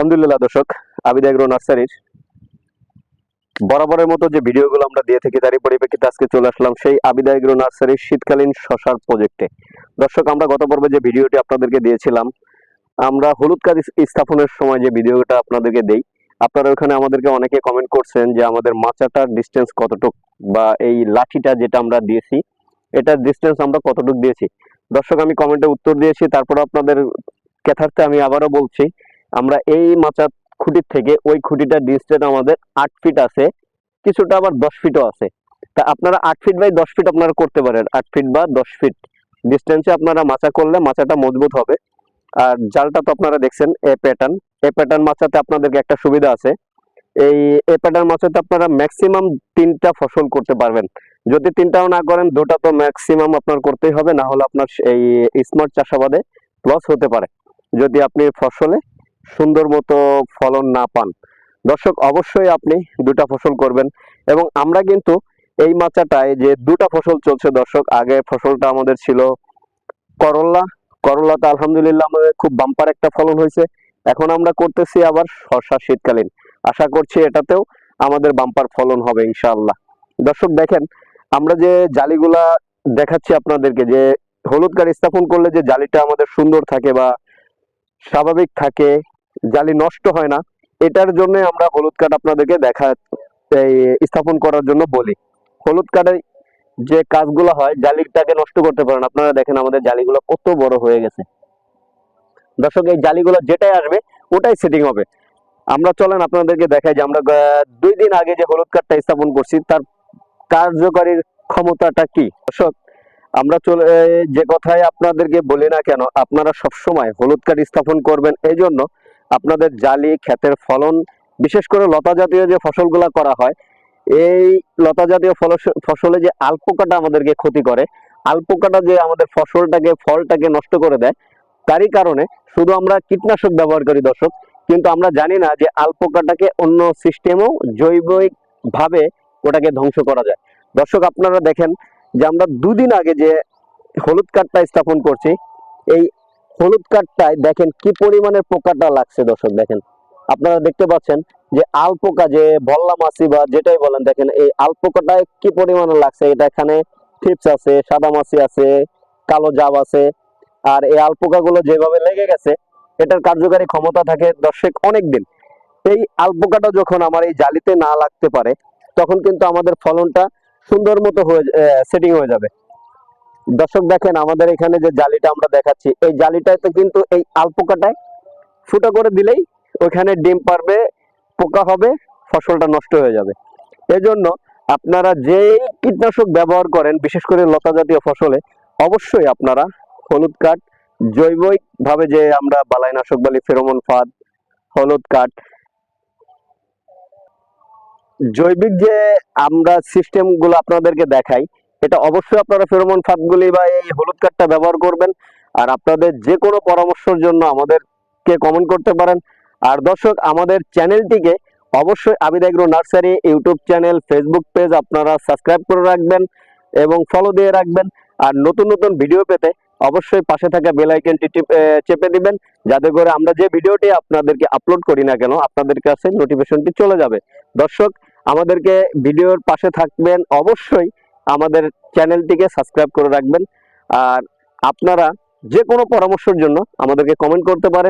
আলহামদুলিল্লাহ দর্শক, আবিদ এগ্রো নার্সারির বরাবরের মতো যে ভিডিওগুলো আমরা দিয়ে থাকি তারই পরিপ্রেক্ষিতে আজকে চলে আসলাম সেই আবিদ এগ্রো নার্সারির শীতকালীন শসার প্রজেক্টে। দর্শক, আমরা গত পর্বে যে ভিডিওটি আপনাদেরকে দিয়েছিলাম, আমরা হলুদ কাজ স্থাপনের সময় যে ভিডিওটা আপনাদেরকে দেই, আপনারা ওখানে আমাদেরকে অনেকে কমেন্ট করছেন যে আমাদের মাচাটার ডিস্টেন্স কতটুক, বা এই লাঠিটা যেটা আমরা দিয়েছি এটার ডিস্টেন্স আমরা কতটুক দিয়েছি। দর্শক, আমি কমেন্টে উত্তর দিয়েছি, তারপর আপনাদের কথার্থে আমি আবারও বলছি, আমরা এই মাচা খুঁটির থেকে ওই খুঁটিটার ডিস্টেন্স আমাদের 8 ফিট আছে, কিছুটা আবার 10 ফিটও আছে। তা আপনারা 8 ফিট বাই 10 ফিট আপনারা করতে পারেন, 8 ফিট বা 10 ফিট ডিস্টেন্সে আপনারা মাচা করলে মাচাটা মজবুত হবে। আর জালটা তো আপনারা দেখছেন এ প্যাটার্ন মাচাতে আপনাদেরকে একটা সুবিধা আছে, এই এ প্যাটার্ন মাচাতে আপনারা ম্যাক্সিমাম 3টা ফসল করতে পারবেন। যদি 3টাও না করেন 2টা তো ম্যাক্সিমাম আপনার করতেই হবে, না হলে আপনার এই স্মার্ট চাষাবাদে লস হতে পারে যদি আপনি ফসলে সুন্দর মতো ফলন না পান। দর্শক, অবশ্যই আপনি 2টা ফসল করবেন। এবং আমরা কিন্তু এই মাচাটায় যে 2টা ফসল চলছে দর্শক, আগে ফসলটা আমাদের ছিল করল্লাতে আলহামদুলিল্লাহ আমাদের খুব বাম্পার একটা ফলন হয়েছে। এখন আমরা করতেছি আবার শসা শীতকালীন, আশা করছি এটাতেও আমাদের বাম্পার ফলন হবে ইনশাআল্লাহ। দর্শক দেখেন, আমরা যে জালিগুলা দেখাচ্ছি আপনাদেরকে, যে হলুদ কাঠ স্থাপন করলে যে জালিটা আমাদের সুন্দর থাকে বা স্বাভাবিক থাকে, জালি নষ্ট হয় না, এটার জন্য আমরা হলুদ কাঠ আপনাদেরকে স্থাপন করার জন্য বলি। হলুদ কাঠের যে কাজগুলো হয়, জালিটাকে নষ্ট করতে পারেন। আপনারা দেখেন আমাদের জালিগুলো কত বড় হয়ে গেছে। দর্শক, এই জালিগুলো যেটাই আসবে ওটাই সেটিং হবে। আমরা চলেন আপনাদেরকে দেখাই যে আমরা 2 দিন আগে যে হলুদ কাঠটা স্থাপন করছি তার কার্যকারী ক্ষমতাটা কি। দর্শক, আমরা যে কথাই আপনাদেরকে বলি না কেন, আপনারা সবসময় হলুদ কাঠ স্থাপন করবেন। এই জন্য আপনাদের জালি ক্ষেতের ফলন, বিশেষ করে লতা জাতীয় যে ফসলগুলা করা হয়, এই লতা জাতীয় ফসলে যে আলপোকাটা আমাদেরকে ক্ষতি করে, আলপোকাটা যে আমাদের ফলটাকে নষ্ট করে দেয়, তারই কারণে শুধু আমরা কীটনাশক ব্যবহার করি দর্শক, কিন্তু আমরা জানি না যে আলপোকাটাকে অন্য সিস্টেমও জৈবিক ভাবে ওটাকে ধ্বংস করা যায়। দর্শক, আপনারা দেখেন যে আমরা 2 দিন আগে যে হলুদ কাঠটা স্থাপন করছি, এই হলুদ কাঠটায় দেখেন কি পরিমাণের পোকাটা লাগছে। দর্শক দেখেন, আপনারা দেখতে পাচ্ছেন যে আলপোকা, যে বল্লা মাছি বা যেটাই বলেন, দেখেন এই আলপোকাটায় কি পরিমাণে লাগছে। এটা এখানে থ্রিপস আছে, সাদা মাছি আছে, কালো জাব আছে। আর এই আলপোকা গুলো যেভাবে লেগে গেছে, এটার কার্যকারী ক্ষমতা থাকে দর্শক অনেক দিন। এই আলপোকাটা যখন আমার এই জালিতে না লাগতে পারে, তখন কিন্তু আমাদের ফলনটা সুন্দর মতো সেটিং হয়ে যাবে। দর্শক দেখেন, আমাদের এখানে যে জালিটা আমরা দেখাচ্ছি, এই জালিটাতে কিন্তু এই আলপোকাটায় ফুটা করে দিলেই ওইখানে ডিম পারবে, পোকা হবে, ফসলটা নষ্ট হয়ে যাবে। এজন্য আপনারা যেই কীটনাশক ব্যবহার করেন, বিশেষ করে লতা জাতীয় ফসলে, অবশ্যই আপনারা হলুদ কাঠ জৈবিক ভাবে, যে আমরা বালাইনাশক বলি, ফেরোমন ফাঁদ, হলুদ কাঠ, জৈবিক যে আমরা সিস্টেম গুলো আপনাদেরকে দেখাই, এটা অবশ্যই আপনারা ফেরোমন ফাঁদগুলি বা এই হলুদ কাঠটা ব্যবহার করবেন। আর আপনাদের যে কোনো পরামর্শের জন্য আমাদেরকে কমেন্ট করতে পারেন। আর দর্শক, আমাদের চ্যানেলটিকে অবশ্যই Abid agro nursery YouTube channel, Facebook page আপনারা সাবস্ক্রাইব করে রাখবেন এবং ফলো দিয়ে রাখবেন। আর নতুন নতুন ভিডিও পেতে অবশ্যই পাশে থাকা বেল আইকনটি চেপে দিবেন, যাতে করে আমরা যে ভিডিওটি আপনাদেরকে আপলোড করি না কেন আপনাদের কাছে নোটিফিকেশনটি চলে যাবে। দর্শক, আমাদেরকে ভিডিওর পাশে থাকবেন, অবশ্যই আমাদের চ্যানেলটিকে সাবস্ক্রাইব করে রাখবেন। আর আপনারা যে কোনো পরামর্শের জন্য আমাদেরকে কমেন্ট করতে পারেন।